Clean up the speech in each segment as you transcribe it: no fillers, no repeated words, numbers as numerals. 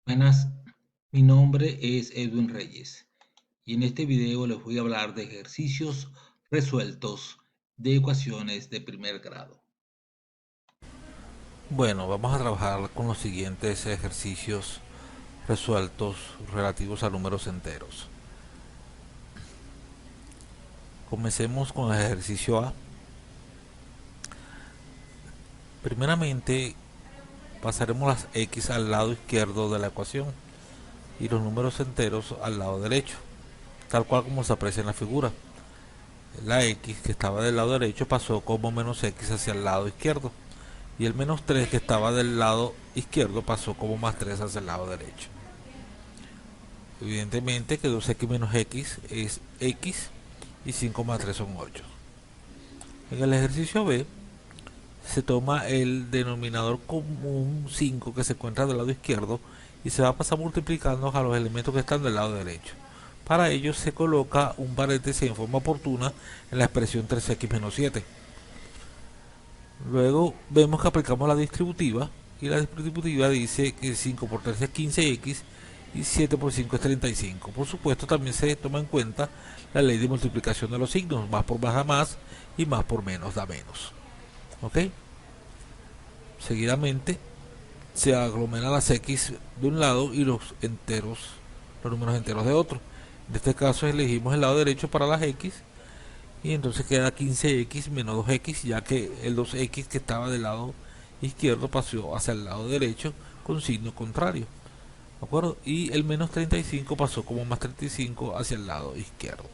Buenas, mi nombre es Edwin Reyes y en este video les voy a hablar de ejercicios resueltos de ecuaciones de primer grado. Bueno, vamos a trabajar con los siguientes ejercicios resueltos relativos a números enteros. Comencemos con el ejercicio A. Primeramente, pasaremos las x al lado izquierdo de la ecuación y los números enteros al lado derecho, tal cual como se aprecia en la figura. La x que estaba del lado derecho pasó como menos x hacia el lado izquierdo y el menos 3 que estaba del lado izquierdo pasó como más 3 hacia el lado derecho. Evidentemente que 2x menos x es x y 5 más 3 son 8. En el ejercicio B se toma el denominador común 5 que se encuentra del lado izquierdo y se va a pasar multiplicando a los elementos que están del lado derecho. Para ello se coloca un paréntesis en forma oportuna en la expresión 3x menos 7. Luego vemos que aplicamos la distributiva y la distributiva dice que 5 por 3 es 15x y 7 por 5 es 35. Por supuesto también se toma en cuenta la ley de multiplicación de los signos, más por más da más y más por menos da menos. ¿Ok? Seguidamente se aglomeran las x de un lado y los números enteros de otro. En este caso elegimos el lado derecho para las x y entonces queda 15x menos 2x, ya que el 2x que estaba del lado izquierdo pasó hacia el lado derecho con signo contrario. ¿De acuerdo? Y el menos 35 pasó como más 35 hacia el lado izquierdo.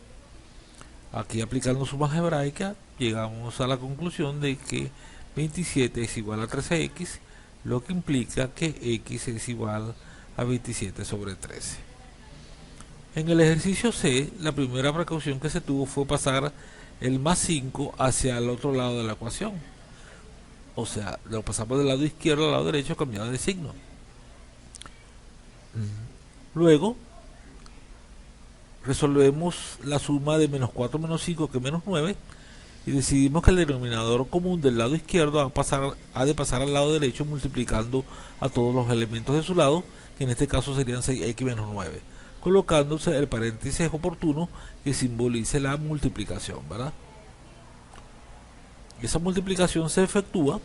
Aquí aplicando suma algebraica llegamos a la conclusión de que 27 es igual a 13x, lo que implica que x es igual a 27 sobre 13. En el ejercicio C, la primera precaución que se tuvo fue pasar el más 5 hacia el otro lado de la ecuación. O sea, lo pasamos del lado izquierdo al lado derecho cambiando de signo. Luego, resolvemos la suma de menos 4 menos 5 que menos 9 y decidimos que el denominador común del lado izquierdo ha de pasar al lado derecho multiplicando a todos los elementos de su lado, que en este caso serían 6x menos 9, colocándose el paréntesis oportuno que simbolice la multiplicación, ¿verdad? Esa multiplicación se efectúa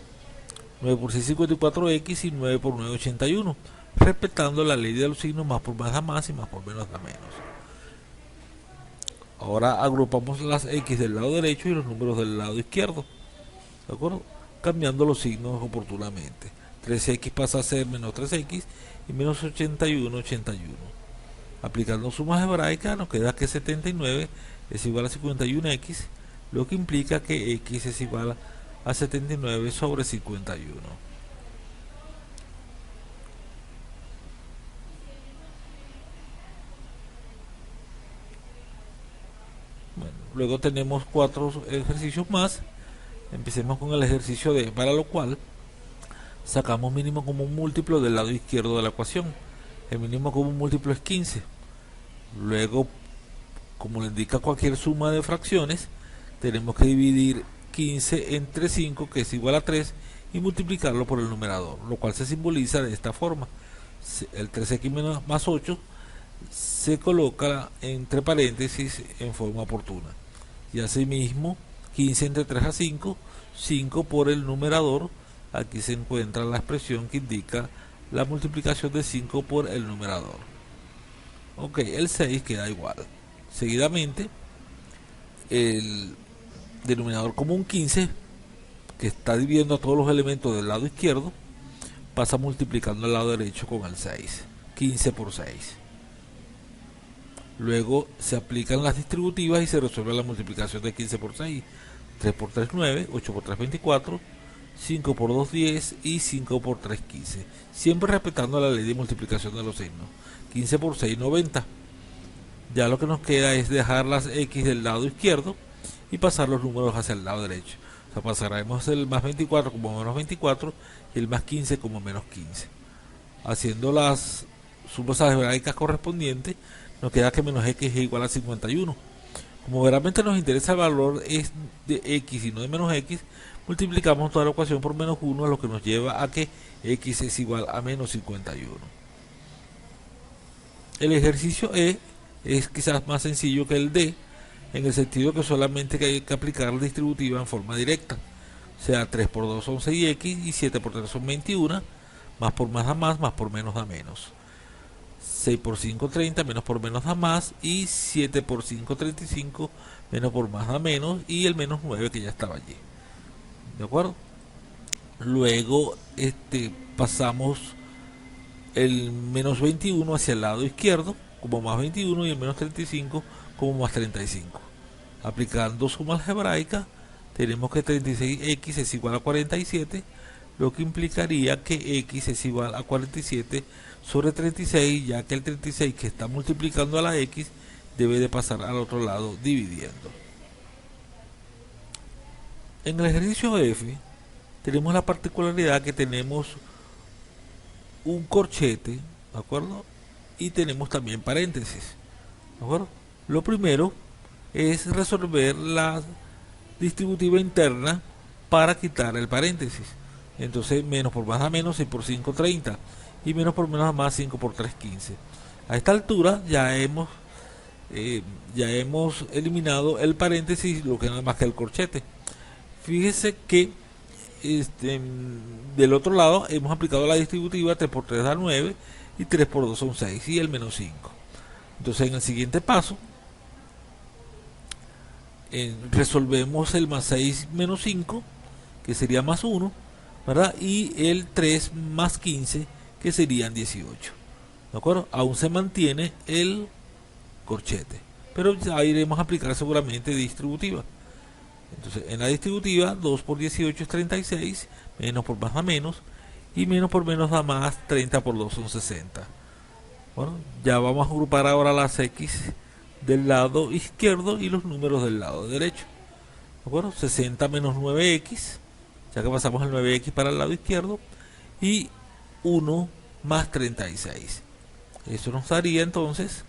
9 por 6 54x y 9 por 9 81, respetando la ley de los signos, más por más da más y más por menos da menos. Ahora agrupamos las x del lado derecho y los números del lado izquierdo, ¿de acuerdo? Cambiando los signos oportunamente. 3x pasa a ser menos 3x y menos 81, 81. Aplicando sumas hebraicas nos queda que 79 es igual a 51x, lo que implica que x es igual a 79 sobre 51. Bueno, luego tenemos 4 ejercicios más. Empecemos con el ejercicio D, para lo cual sacamos mínimo común múltiplo del lado izquierdo de la ecuación. El mínimo común múltiplo es 15. Luego, como le indica cualquier suma de fracciones, tenemos que dividir 15 entre 5, que es igual a 3, y multiplicarlo por el numerador, lo cual se simboliza de esta forma. El 3x más 8 se coloca entre paréntesis en forma oportuna. Y asimismo, 15 entre 3 a 5, 5 por el numerador. Aquí se encuentra la expresión que indica la multiplicación de 5 por el numerador. Ok, el 6 queda igual. Seguidamente, el denominador común 15, que está dividiendo a todos los elementos del lado izquierdo, pasa multiplicando el lado derecho con el 6. 15 por 6. Luego se aplican las distributivas y se resuelve la multiplicación de 15 por 6. 3 por 3 9, 8 por 3 24, 5 por 2 10 y 5 por 3 15. Siempre respetando la ley de multiplicación de los signos. 15 por 6 90. Ya lo que nos queda es dejar las x del lado izquierdo y pasar los números hacia el lado derecho. O sea, pasaremos el más 24 como menos 24 y el más 15 como menos 15. Haciendo las sumas algebraicas correspondientes, nos queda que menos x es igual a 51. Como realmente nos interesa el valor es de x y no de menos x, multiplicamos toda la ecuación por menos 1, lo que nos lleva a que x es igual a menos 51. El ejercicio E es quizás más sencillo que el D, en el sentido que solamente hay que aplicar la distributiva en forma directa. O sea, 3 por 2 son 6x y 7 por 3 son 21, más por más da más por menos da menos. 6 por 5 30, menos por menos da más, y 7 por 5 35, menos por más da menos, y el menos 9 que ya estaba allí. ¿De acuerdo? Luego pasamos el menos 21 hacia el lado izquierdo como más 21 y el menos 35 como más 35. Aplicando suma algebraica, tenemos que 36x es igual a 47, lo que implicaría que x es igual a 47 sobre 36, ya que el 36 que está multiplicando a la x debe de pasar al otro lado dividiendo. En el ejercicio F tenemos la particularidad que tenemos un corchete, ¿de acuerdo? Y tenemos también paréntesis, ¿de acuerdo? Lo primero es resolver la distributiva interna para quitar el paréntesis. Entonces, menos por más a menos, 6 por 5, 30. Y menos por menos a más, 5 por 3, 15. A esta altura ya hemos eliminado el paréntesis, lo que nada más que el corchete. Fíjese que del otro lado hemos aplicado la distributiva, 3 por 3 da 9 y 3 por 2 son 6 y el menos 5. Entonces en el siguiente paso resolvemos el más 6 menos 5, que sería más 1, ¿verdad? Y el 3 más 15, que serían 18. ¿De acuerdo? Aún se mantiene el corchete, pero ya iremos a aplicar seguramente distributiva. Entonces, en la distributiva, 2 por 18 es 36, menos por más da menos, y menos por menos da más, 30 por 2 son 60. Bueno, ya vamos a agrupar ahora las x del lado izquierdo y los números del lado derecho. ¿De acuerdo? 60 menos 9x, ya que pasamos el 9x para el lado izquierdo, y 1 más 36. Eso nos daría entonces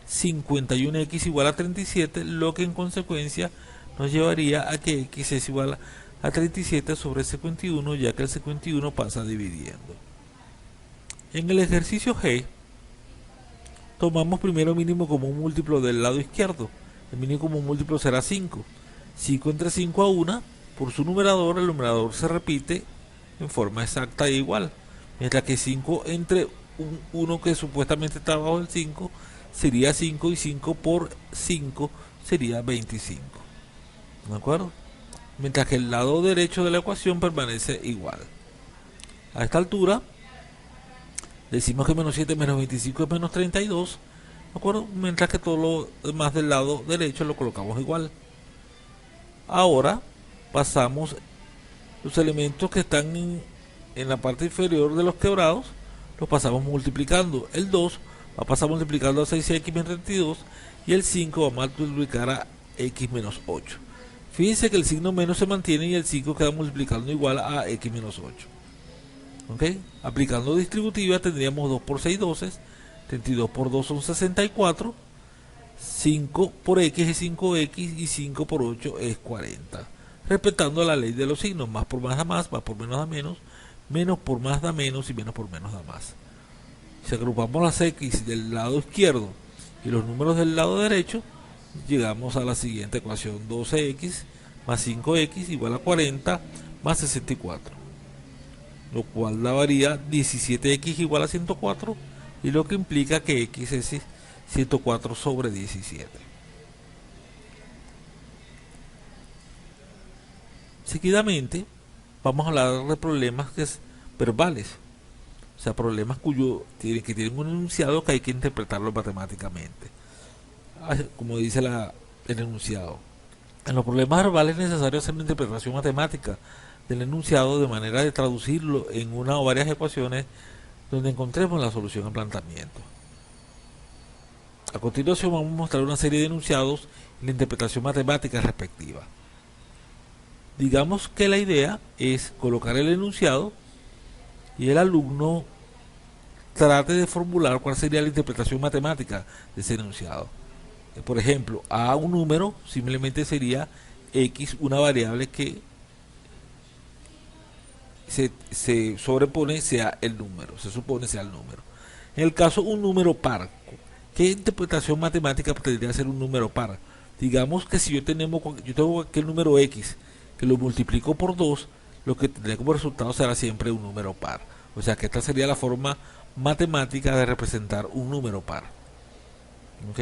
51x igual a 37, lo que en consecuencia nos llevaría a que x es igual a 37 sobre 51, ya que el 51 pasa dividiendo. En el ejercicio G, tomamos primero mínimo común múltiplo del lado izquierdo. El mínimo común múltiplo será 5. 5 entre 5 a 1, por su numerador, el numerador se repite en forma exacta e igual. Mientras que 5 entre 1 que supuestamente está abajo del 5 sería 5, y 5 por 5 sería 25. ¿De acuerdo? Mientras que el lado derecho de la ecuación permanece igual. A esta altura decimos que menos 7 menos 25 es menos 32, ¿de acuerdo? Mientras que todo lo demás del lado derecho lo colocamos igual. Ahora pasamos los elementos que están en la parte inferior de los quebrados, los pasamos multiplicando. El 2 va a pasar multiplicando a 6x menos 32, y el 5 va a multiplicar a x menos 8. Fíjense que el signo menos se mantiene y el 5 queda multiplicando igual a x menos 8. ¿Okay? Aplicando distributiva tendríamos 2 por 6, 12, 32 por 2 son 64, 5 por x es 5x y 5 por 8 es 40. Respetando la ley de los signos, más por más da más por menos da menos, menos por más da menos y menos por menos da más. Si agrupamos las x del lado izquierdo y los números del lado derecho, llegamos a la siguiente ecuación: 12x más 5x igual a 40 más 64, lo cual daría 17x igual a 104, y lo que implica que x es 104 sobre 17. Seguidamente vamos a hablar de problemas verbales, o sea, problemas que tienen un enunciado que hay que interpretarlo matemáticamente, como dice el enunciado. En los problemas verbales es necesario hacer una interpretación matemática del enunciado de manera de traducirlo en una o varias ecuaciones donde encontremos la solución al planteamiento. A continuación vamos a mostrar una serie de enunciados y la interpretación matemática respectiva. Digamos que la idea es colocar el enunciado y el alumno trate de formular cuál sería la interpretación matemática de ese enunciado. Por ejemplo, a un número simplemente sería x, una variable que se sobrepone sea el número, se supone sea el número. En el caso un número par, ¿Qué interpretación matemática tendría que ser un número par? Digamos que si yo tengo aquel número x, que lo multiplico por 2, lo que tendría como resultado será siempre un número par. O sea que esta sería la forma matemática de representar un número par. ¿Ok?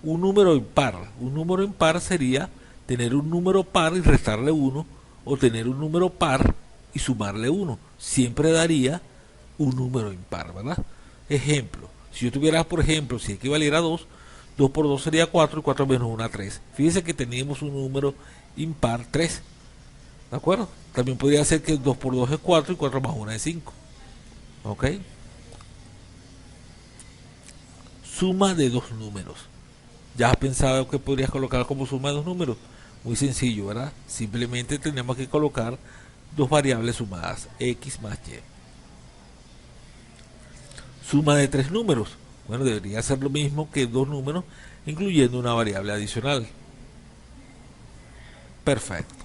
Un número impar. Un número impar sería tener un número par y restarle 1, o tener un número par y sumarle 1. Siempre daría un número impar, ¿verdad? Ejemplo, si yo tuviera, por ejemplo, si equivaliera a 2, 2 por 2 sería 4 y 4 menos 1 3. Fíjense que teníamos un número impar 3. ¿De acuerdo? También podría ser que 2 por 2 es 4 y 4 más 1 es 5. ¿Ok? Suma de dos números. ¿Ya has pensado que podrías colocar como suma de dos números? Muy sencillo, ¿verdad? Simplemente tenemos que colocar dos variables sumadas, x más y. Suma de tres números. Bueno, debería ser lo mismo que dos números, incluyendo una variable adicional. Perfecto.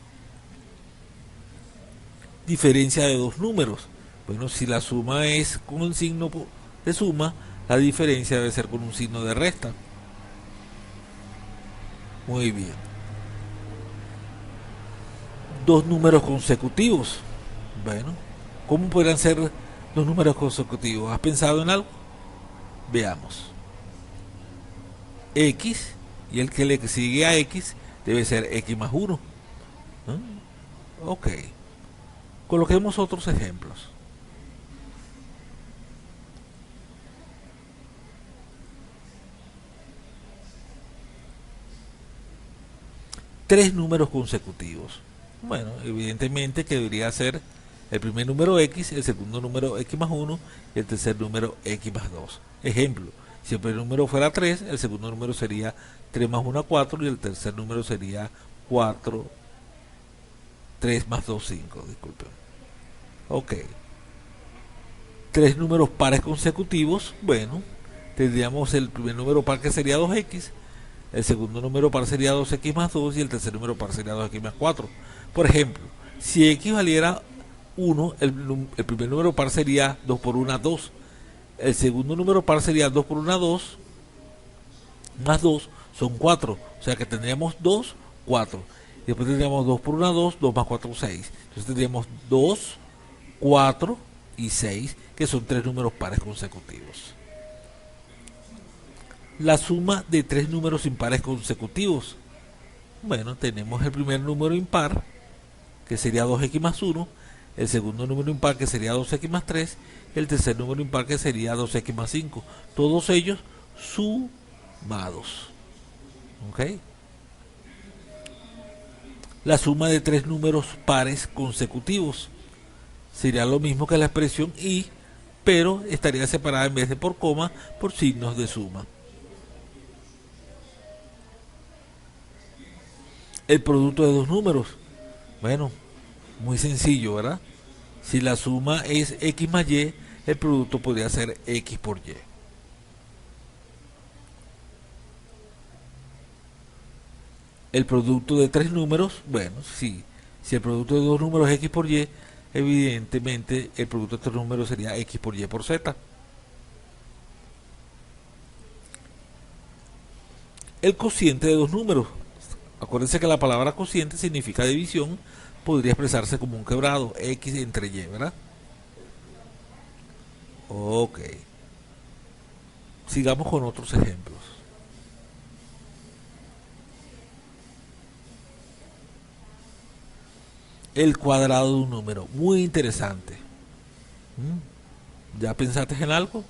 Diferencia de dos números. Bueno, si la suma es con un signo de suma, la diferencia debe ser con un signo de resta. Muy bien. Dos números consecutivos. Bueno, ¿cómo podrían ser dos números consecutivos? ¿Has pensado en algo? Veamos. X y el que le sigue a X debe ser X más 1. Ok. Coloquemos otros ejemplos. Tres números consecutivos. Bueno, evidentemente que debería ser el primer número X, el segundo número X más 1 y el tercer número X más 2. Ejemplo, si el primer número fuera 3, el segundo número sería 3 más 1 4 y el tercer número sería 4, 3 más 2 5, disculpen. Ok. Tres números pares consecutivos, bueno, tendríamos el primer número par que sería 2x, el segundo número par sería 2x más 2 y el tercer número par sería 2x más 4. Por ejemplo, si x valiera 1, el primer número par sería 2 por 1, 2. El segundo número par sería 2 por 1, 2, más 2 son 4. O sea que tendríamos 2, 4. Y después tendríamos 2 por 1, 2, 2 más 4, 6. Entonces tendríamos 2, 4 y 6, que son tres números pares consecutivos. La suma de tres números impares consecutivos. Bueno, tenemos el primer número impar, que sería 2x más 1, el segundo número impar, que sería 2x más 3, y el tercer número impar, que sería 2x más 5. Todos ellos sumados. ¿Ok? La suma de tres números pares consecutivos sería lo mismo que la expresión y, pero estaría separada en vez de por coma por signos de suma. El producto de dos números. Bueno, muy sencillo, ¿verdad? Si la suma es x más y, el producto podría ser x por y. El producto de tres números, bueno, sí. Si el producto de dos números es x por y, evidentemente el producto de tres números sería x por y por z. El cociente de dos números. Acuérdense que la palabra cociente significa división, podría expresarse como un quebrado, x entre y, ¿verdad? Ok. Sigamos con otros ejemplos. El cuadrado de un número, muy interesante. ¿Ya pensaste en algo?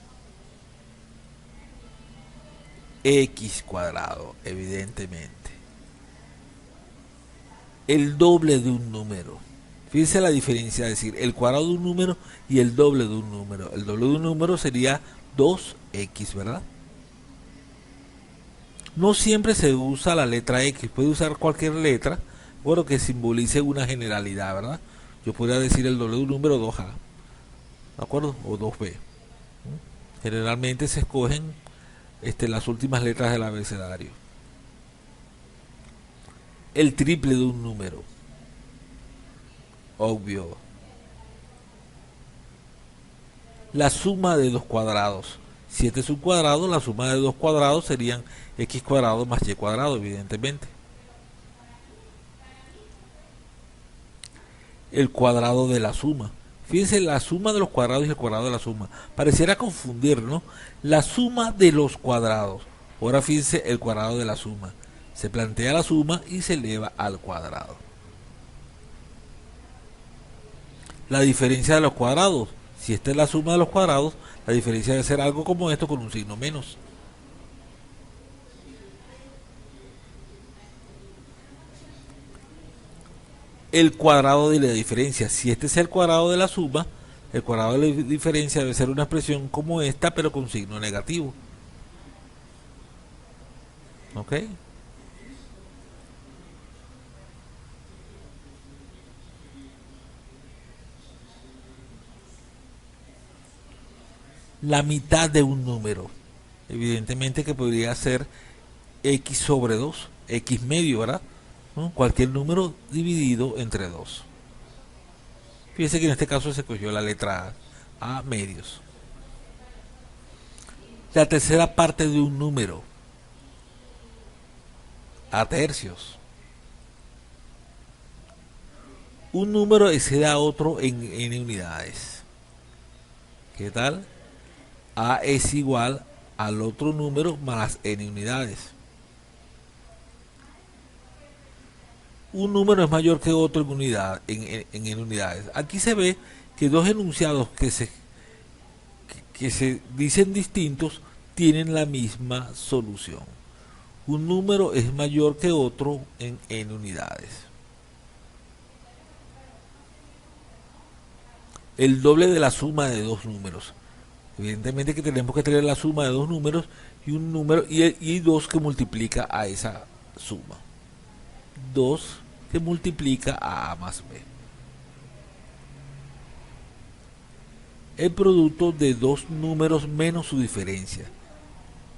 X cuadrado, evidentemente. El doble de un número. Fíjense la diferencia, es decir, el cuadrado de un número y el doble de un número. El doble de un número sería 2x, ¿verdad? No siempre se usa la letra X, puede usar cualquier letra, bueno, que simbolice una generalidad, ¿verdad? Yo podría decir el doble de un número 2a, ¿de acuerdo? O 2b. Generalmente se escogen las últimas letras del abecedario. El triple de un número, obvio. La suma de dos cuadrados. Si este es un cuadrado, la suma de dos cuadrados serían x cuadrado más y cuadrado, evidentemente. El cuadrado de la suma. Fíjense, la suma de los cuadrados y el cuadrado de la suma. Pareciera confundir, ¿no? La suma de los cuadrados. Ahora fíjense el cuadrado de la suma. Se plantea la suma y se eleva al cuadrado. La diferencia de los cuadrados. Si esta es la suma de los cuadrados, la diferencia debe ser algo como esto con un signo menos. El cuadrado de la diferencia. Si este es el cuadrado de la suma, el cuadrado de la diferencia debe ser una expresión como esta, pero con signo negativo. ¿Ok? La mitad de un número. Evidentemente que podría ser x sobre 2, x medio, ¿verdad? ¿No? Cualquier número dividido entre 2. Fíjense que en este caso se cogió la letra A medios. La tercera parte de un número, a tercios. Un número excede a otro en n unidades. ¿Qué tal? A es igual al otro número más n unidades. Un número es mayor que otro en unidad, en n unidades. Aquí se ve que dos enunciados que se dicen distintos tienen la misma solución. Un número es mayor que otro en n unidades. El doble de la suma de dos números. Evidentemente que tenemos que tener la suma de dos números y un número y 2 que multiplica a esa suma. 2 que multiplica a A más B. El producto de dos números menos su diferencia.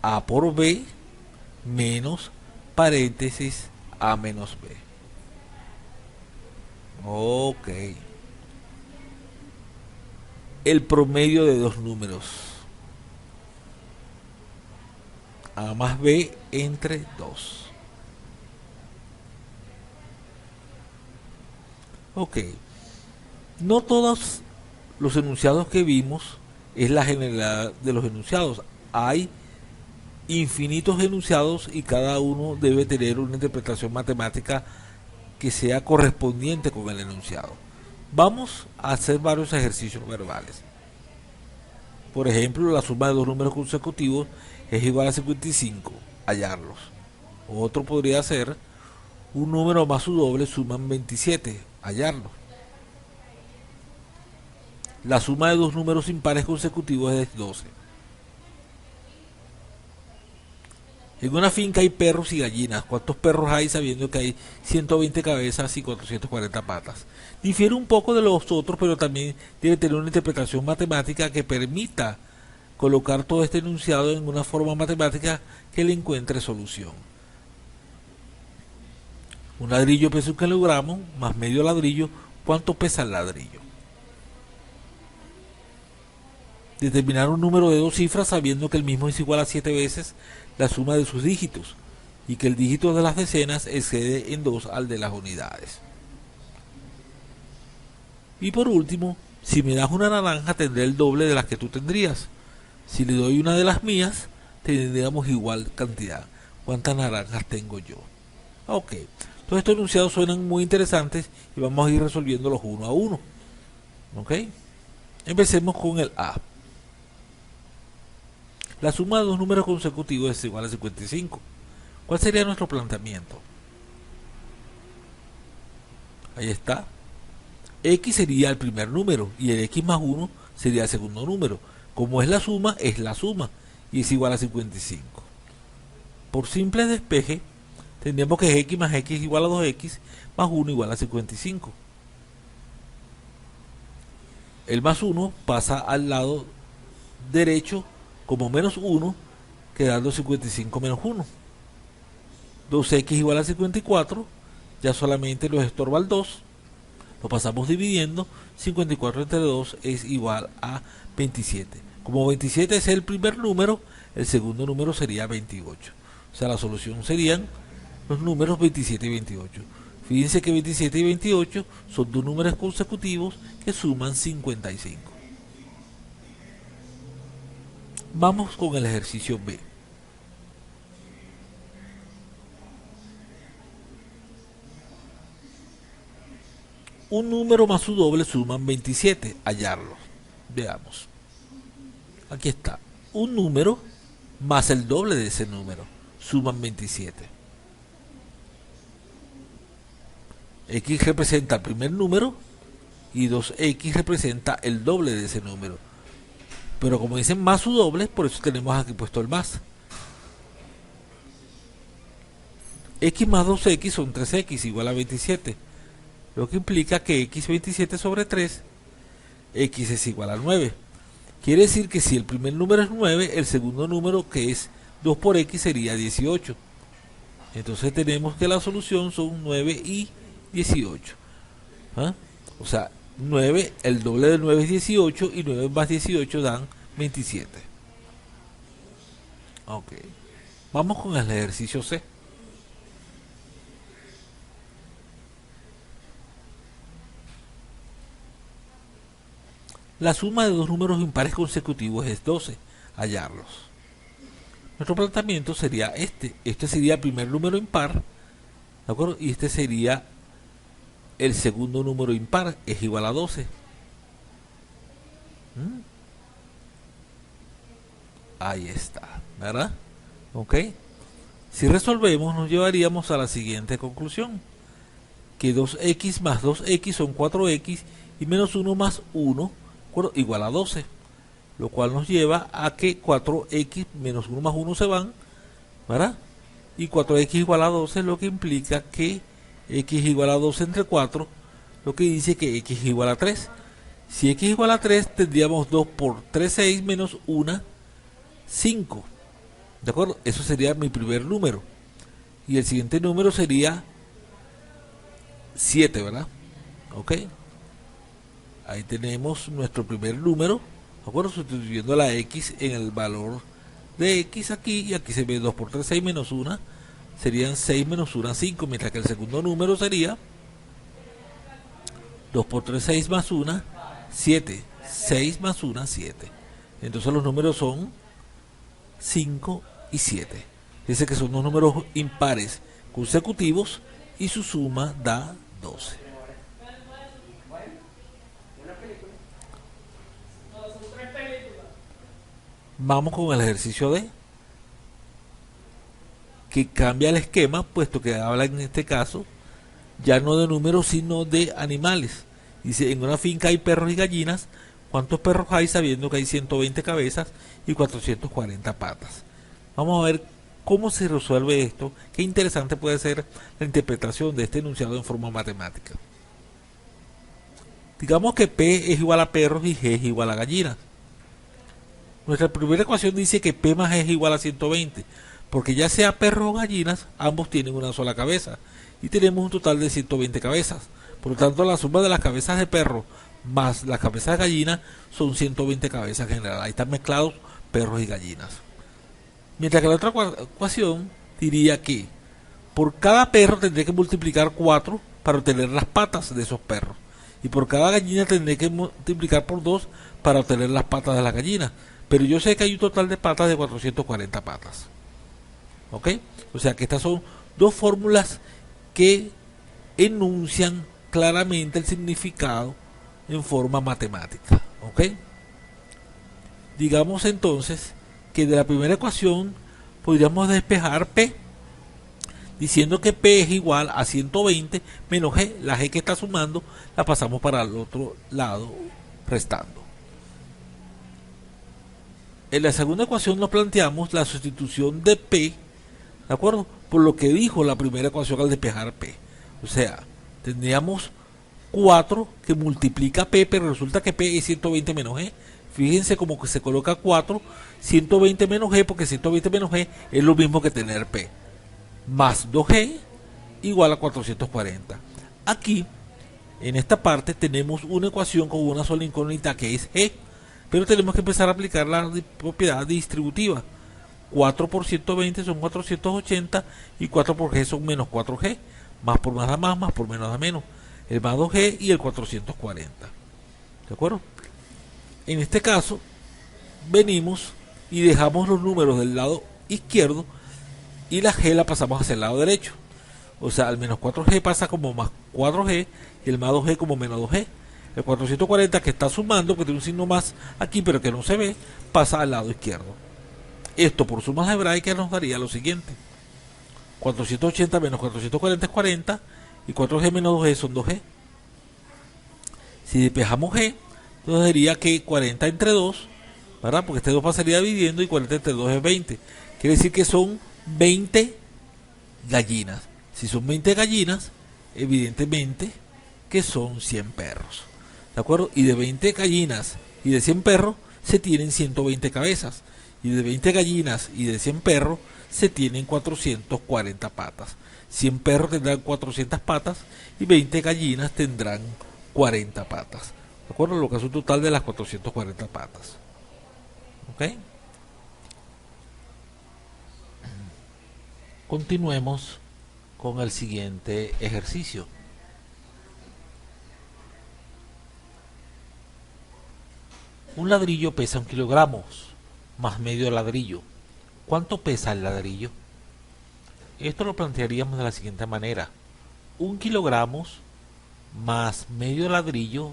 A por B menos paréntesis A menos B. Ok. El promedio de dos números. A más B entre 2. Ok. No todos los enunciados que vimos es la generalidad de los enunciados. Hay infinitos enunciados y cada uno debe tener una interpretación matemática que sea correspondiente con el enunciado. Vamos a hacer varios ejercicios verbales. Por ejemplo, la suma de dos números consecutivos es igual a 55. Hallarlos. Otro podría ser un número más su doble suman 27. Hallarlo. La suma de dos números impares consecutivos es 12. En una finca hay perros y gallinas. ¿Cuántos perros hay sabiendo que hay 120 cabezas y 440 patas? Difiere un poco de los otros, pero también debe tener una interpretación matemática que permita colocar todo este enunciado en una forma matemática que le encuentre solución. Un ladrillo pesa un kilogramo, más medio ladrillo. ¿Cuánto pesa el ladrillo? Determinar un número de dos cifras sabiendo que el mismo es igual a 7 veces la suma de sus dígitos y que el dígito de las decenas excede en 2 al de las unidades. Y por último, si me das una naranja tendré el doble de las que tú tendrías. Si le doy una de las mías, tendríamos igual cantidad. ¿Cuántas naranjas tengo yo? Ok. Todos estos enunciados suenan muy interesantes y vamos a ir resolviéndolos uno a uno. Ok. Empecemos con el A. La suma de dos números consecutivos es igual a 55. ¿Cuál sería nuestro planteamiento? Ahí está. X sería el primer número y el X más 1 sería el segundo número. Como es la suma y es igual a 55. Por simple despeje, tendríamos que X más X igual a 2X más 1 igual a 55. El más 1 pasa al lado derecho como menos 1, quedando 55 menos 1. 2x igual a 54, ya solamente nos estorba el 2, lo pasamos dividiendo, 54 entre 2 es igual a 27. Como 27 es el primer número, el segundo número sería 28. O sea, la solución serían los números 27 y 28. Fíjense que 27 y 28 son dos números consecutivos que suman 55. Vamos con el ejercicio B. Un número más su doble suman 27. Hallarlo. Veamos. Aquí está. Un número más el doble de ese número suman 27. X representa el primer número y 2x representa el doble de ese número. Pero como dicen más su doble, por eso tenemos aquí puesto el más. X más 2x son 3x igual a 27. Lo que implica que x 27 sobre 3, x es igual a 9. Quiere decir que si el primer número es 9, el segundo número, que es 2 por x, sería 18. Entonces tenemos que la solución son 9 y 18. ¿Ah? O sea, 9, el doble de 9 es 18 y 9 más 18 dan 27. Ok. Vamos con el ejercicio C. La suma de dos números impares consecutivos es 12. Hallarlos. Nuestro planteamiento sería este. Este sería el primer número impar, ¿de acuerdo? Y este sería el segundo número impar, es igual a 12. Ahí está, ¿verdad? Ok. Si resolvemos, nos llevaríamos a la siguiente conclusión: que 2x más 2x son 4x y menos 1 más 1 igual a 12. Lo cual nos lleva a que 4x menos 1 más 1 se van, ¿verdad? Y 4x igual a 12, lo que implica que x igual a 12 entre 4, lo que dice que x igual a 3. Si x igual a 3, tendríamos 2 por 3, 6 menos 1, 5. ¿De acuerdo? Eso sería mi primer número. Y el siguiente número sería 7, ¿verdad? Ok. Ahí tenemos nuestro primer número, ¿de acuerdo? Sustituyendo la x en el valor de x aquí, y aquí se ve 2 por 3, 6 menos 1, serían 6 menos 1, 5, mientras que el segundo número sería 2 por 3, 6 más 1, 7, 6 más 1, 7. Entonces los números son 5 y 7. Dice que son dos números impares consecutivos y su suma da 12. Vamos con el ejercicio D, que cambia el esquema, puesto que habla en este caso ya no de números sino de animales. Dice: en una finca hay perros y gallinas. ¿Cuántos perros hay, sabiendo que hay 120 cabezas y 440 patas? Vamos a ver cómo se resuelve esto. Qué interesante puede ser la interpretación de este enunciado en forma matemática. Digamos que P es igual a perros y G es igual a gallinas. Nuestra primera ecuación dice que P más G es igual a 120, porque ya sea perros o gallinas, ambos tienen una sola cabeza, y tenemos un total de 120 cabezas. Por lo tanto, la suma de las cabezas de perro más las cabezas de gallina son 120 cabezas en general. Ahí están mezclados perros y gallinas. Mientras que la otra ecuación diría que por cada perro tendré que multiplicar 4 para obtener las patas de esos perros, y por cada gallina tendré que multiplicar por 2 para obtener las patas de la gallina. Pero yo sé que hay un total de patas de 440 patas. ¿Ok? O sea que estas son dos fórmulas que enuncian claramente el significado en forma matemática. ¿Ok? Digamos entonces que de la primera ecuación podríamos despejar P, diciendo que P es igual a 120 menos G. La G que está sumando la pasamos para el otro lado restando. En la segunda ecuación nos planteamos la sustitución de P, ¿de acuerdo?, por lo que dijo la primera ecuación al despejar P. O sea, tendríamos 4 que multiplica P, pero resulta que P es 120 menos G. Fíjense como que se coloca 4, 120 menos G, porque 120 menos G es lo mismo que tener P. Más 2G igual a 440. Aquí, en esta parte, tenemos una ecuación con una sola incógnita que es G. pero tenemos que empezar a aplicar la propiedad distributiva. 4 por 120 son 480 y 4 por g son menos 4g. Más por más da más por menos da menos. El más 2g y el 440. ¿De acuerdo? En este caso, venimos y dejamos los números del lado izquierdo y la g la pasamos hacia el lado derecho. O sea, el menos 4g pasa como más 4g y el más 2g como menos 2g. El 440 que está sumando, que tiene un signo más aquí pero que no se ve, pasa al lado izquierdo. Esto por suma algebraica nos daría lo siguiente. 480 menos 440 es 40 y 4g menos 2g son 2g. Si despejamos g, entonces diría que 40 entre 2, ¿verdad? Porque este 2 pasaría dividiendo y 40 entre 2 es 20. Quiere decir que son 20 gallinas. Si son 20 gallinas, evidentemente que son 100 perros. ¿De acuerdo? Y de 20 gallinas y de 100 perros se tienen 120 cabezas. Y de 20 gallinas y de 100 perros se tienen 440 patas. 100 perros tendrán 400 patas y 20 gallinas tendrán 40 patas. ¿De acuerdo? Lo que es un total de las 440 patas. ¿Ok? Continuemos con el siguiente ejercicio. Un ladrillo pesa 1 kilogramo más medio ladrillo. ¿Cuánto pesa el ladrillo? Esto lo plantearíamos de la siguiente manera. 1 kilogramo más medio ladrillo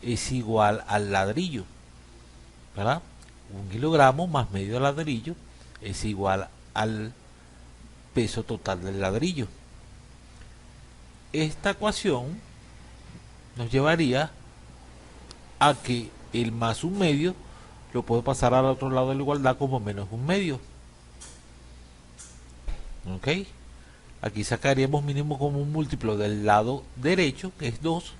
es igual al ladrillo, ¿verdad? 1 kilogramo más medio ladrillo es igual al peso total del ladrillo. Esta ecuación nos llevaría a que el más 1 medio lo puedo pasar al otro lado de la igualdad como menos 1 medio. ¿Ok? Aquí sacaríamos mínimo como un múltiplo del lado derecho, que es 2.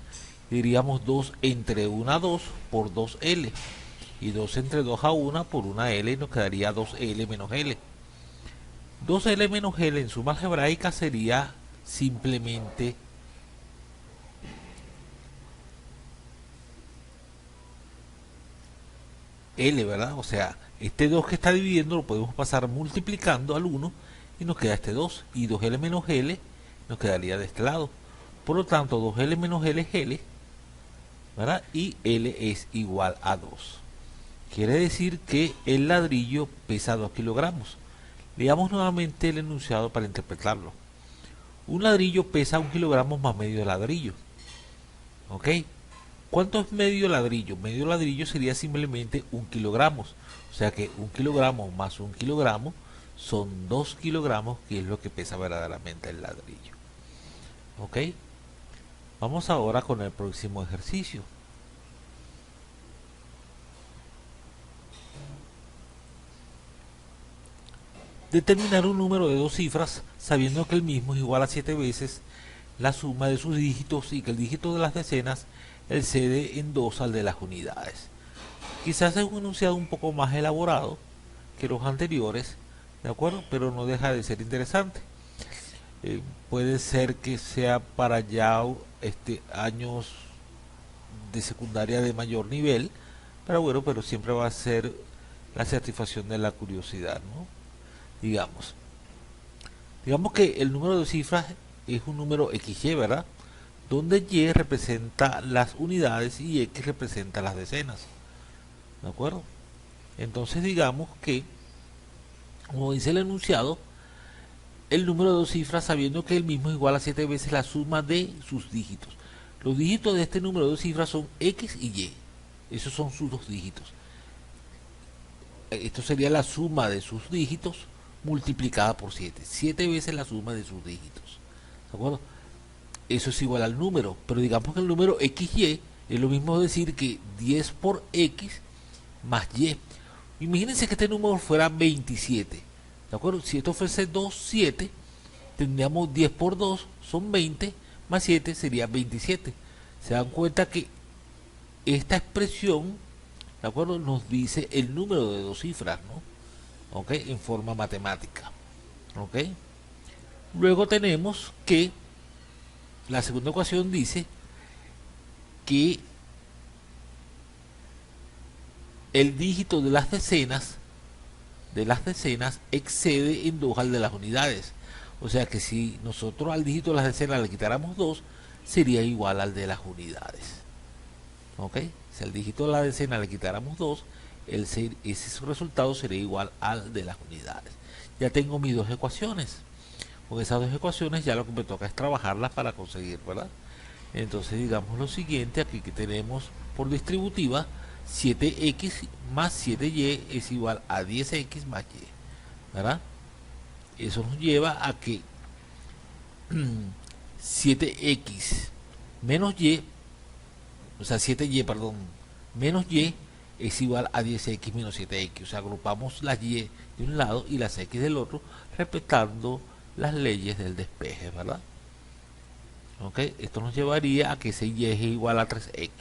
Diríamos 2 entre 1 a 2 por 2L. Y 2 entre 2 a 1 por 1L y nos quedaría 2L menos L. 2L menos L en suma algebraica sería simplemente L, ¿verdad? O sea, este 2 que está dividiendo lo podemos pasar multiplicando al 1 y nos queda este 2. Y 2L menos L nos quedaría de este lado. Por lo tanto, 2L menos L es L, ¿verdad? Y L es igual a 2. Quiere decir que el ladrillo pesa 2 kilogramos. Leamos nuevamente el enunciado para interpretarlo. Un ladrillo pesa 1 kilogramo más medio ladrillo. ¿Ok? ¿Cuánto es medio ladrillo? Medio ladrillo sería simplemente 1 kilogramo. O sea que 1 kilogramo más 1 kilogramo son 2 kilogramos, que es lo que pesa verdaderamente el ladrillo. ¿Ok? Vamos ahora con el próximo ejercicio. Determinar un número de 2 cifras sabiendo que el mismo es igual a 7 veces la suma de sus dígitos y que el dígito de las decenas excede en 2 al de las unidades. Quizás es un enunciado un poco más elaborado que los anteriores, ¿de acuerdo? Pero no deja de ser interesante. Puede ser que sea para ya años de secundaria de mayor nivel, pero bueno, pero siempre va a ser la satisfacción de la curiosidad, ¿no? Digamos que el número de cifras es un número XY, ¿verdad? Donde Y representa las unidades y X representa las decenas. ¿De acuerdo? Entonces digamos que, como dice el enunciado, el número de 2 cifras sabiendo que el mismo es igual a 7 veces la suma de sus dígitos. Los dígitos de este número de 2 cifras son X y Y. Esos son sus 2 dígitos. Esto sería la suma de sus dígitos multiplicada por 7. 7 veces la suma de sus dígitos. ¿De acuerdo? Eso es igual al número. Pero digamos que el número XY es lo mismo decir que 10 por X más Y. Imagínense que este número fuera 27. ¿De acuerdo? Si esto fuese 2, 7, tendríamos 10 por 2, son 20, más 7 sería 27. Se dan cuenta que esta expresión, ¿de acuerdo?, nos dice el número de 2 cifras, ¿no? ¿Ok? En forma matemática. ¿Ok? Luego tenemos que la segunda ecuación, dice que el dígito de las decenas excede en 2 al de las unidades. O sea que si nosotros al dígito de las decenas le quitáramos 2, sería igual al de las unidades. ¿Ok? Si al dígito de la decena le quitáramos 2, ese resultado sería igual al de las unidades. Ya tengo mis dos ecuaciones. Con esas dos ecuaciones ya lo que me toca es trabajarlas para conseguir, ¿verdad? Entonces digamos lo siguiente, aquí que tenemos por distributiva 7x más 7y es igual a 10x más y, ¿verdad? Eso nos lleva a que 7x menos y, o sea 7y, perdón, menos y es igual a 10x menos 7x. O sea, agrupamos las y de un lado y las x del otro, respetando las leyes del despeje, ¿verdad? ¿Ok? Esto nos llevaría a que ese y es igual a 3x.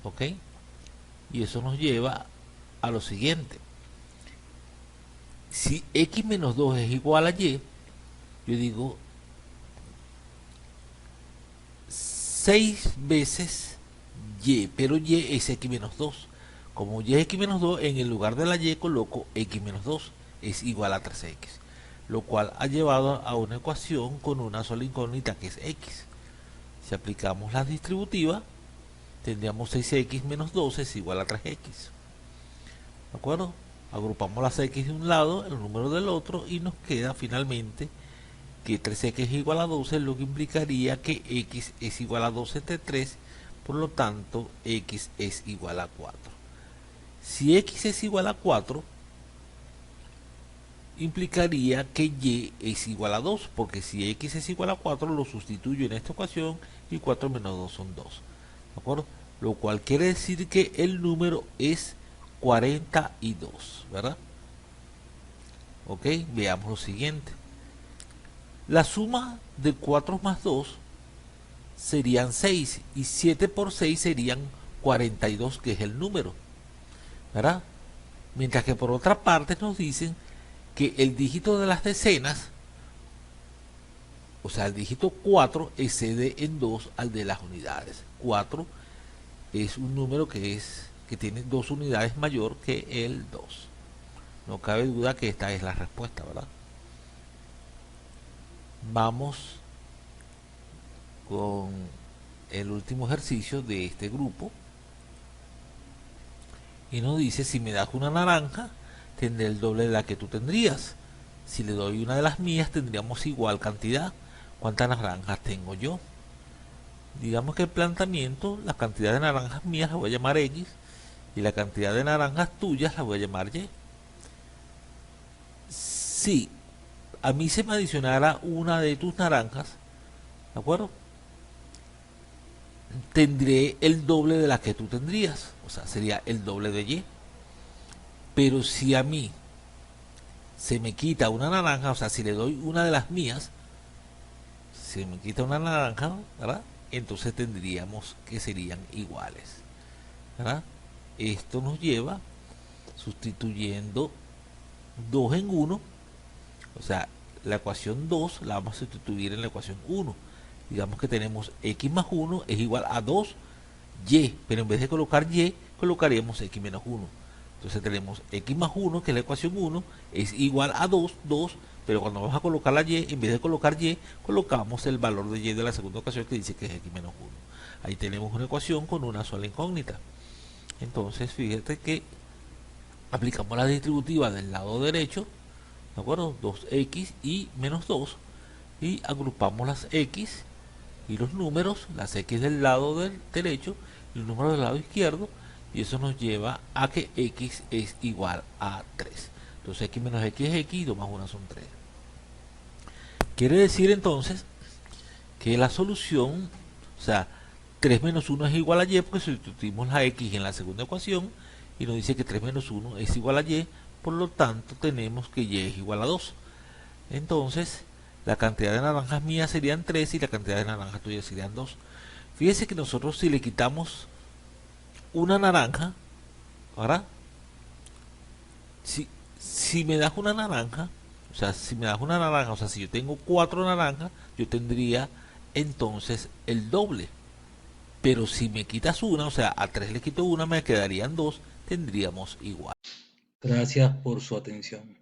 ¿Ok? Y eso nos lleva a lo siguiente. Si x menos 2 es igual a y, yo digo 6 veces y, pero y es x menos 2. Como y es x menos 2, en el lugar de la y coloco x menos 2, es igual a 3x, lo cual ha llevado a una ecuación con una sola incógnita que es x. Si aplicamos la distributiva, tendríamos 6x menos 12 es igual a 3x. ¿De acuerdo? Agrupamos las x de un lado, el número del otro, y nos queda finalmente que 3x es igual a 12, lo que implicaría que x es igual a 12 entre 3, por lo tanto x es igual a 4. Si x es igual a 4, implicaría que y es igual a 2, porque si x es igual a 4, lo sustituyo en esta ecuación y 4 menos 2 son 2. ¿De acuerdo? Lo cual quiere decir que el número es 42, ¿verdad? Ok, veamos lo siguiente. La suma de 4 más 2 serían 6 y 7 por 6 serían 42, que es el número, ¿verdad? Mientras que por otra parte nos dicen que el dígito de las decenas, o sea, el dígito 4 excede en 2 al de las unidades. 4 es un número que tiene 2 unidades mayor que el 2. No cabe duda que esta es la respuesta, ¿verdad? Vamos con el último ejercicio de este grupo. Y nos dice, si me das una naranja, tendré el doble de la que tú tendrías. Si le doy una de las mías, tendríamos igual cantidad. ¿Cuántas naranjas tengo yo? Digamos que el planteamiento, la cantidad de naranjas mías la voy a llamar X y la cantidad de naranjas tuyas la voy a llamar Y. Si a mí se me adicionara una de tus naranjas, ¿de acuerdo? Tendré el doble de la que tú tendrías, o sea, sería el doble de Y. Pero si a mí se me quita una naranja, o sea, si le doy una de las mías, se me quita una naranja, ¿verdad? Entonces tendríamos que serían iguales, ¿verdad? Esto nos lleva, sustituyendo 2 en 1, o sea, la ecuación 2 la vamos a sustituir en la ecuación 1. Digamos que tenemos x más 1 es igual a 2y, pero en vez de colocar y, colocaríamos x menos 1. Entonces tenemos x más 1, que es la ecuación 1, es igual a 2, pero cuando vamos a colocar la y, en vez de colocar y, colocamos el valor de y de la segunda ecuación que dice que es x menos 1. Ahí tenemos una ecuación con una sola incógnita. Entonces fíjate que aplicamos la distributiva del lado derecho, ¿de acuerdo? 2x y menos 2, y agrupamos las x y los números, las x del lado del derecho y los números del lado izquierdo, y eso nos lleva a que x es igual a 3. Entonces x menos x es x y 2 más 1 son 3. Quiere decir entonces que la solución, o sea, 3 menos 1 es igual a y, porque sustituimos la x en la segunda ecuación y nos dice que 3 menos 1 es igual a y, por lo tanto tenemos que y es igual a 2. Entonces la cantidad de naranjas mías serían 3 y la cantidad de naranjas tuyas serían 2. Fíjese que nosotros, si le quitamos una naranja, ¿verdad? Si me das una naranja, o sea, si yo tengo 4 naranjas, yo tendría entonces el doble. Pero si me quitas una, o sea, a 3 le quito una, me quedarían 2, tendríamos igual. Gracias por su atención.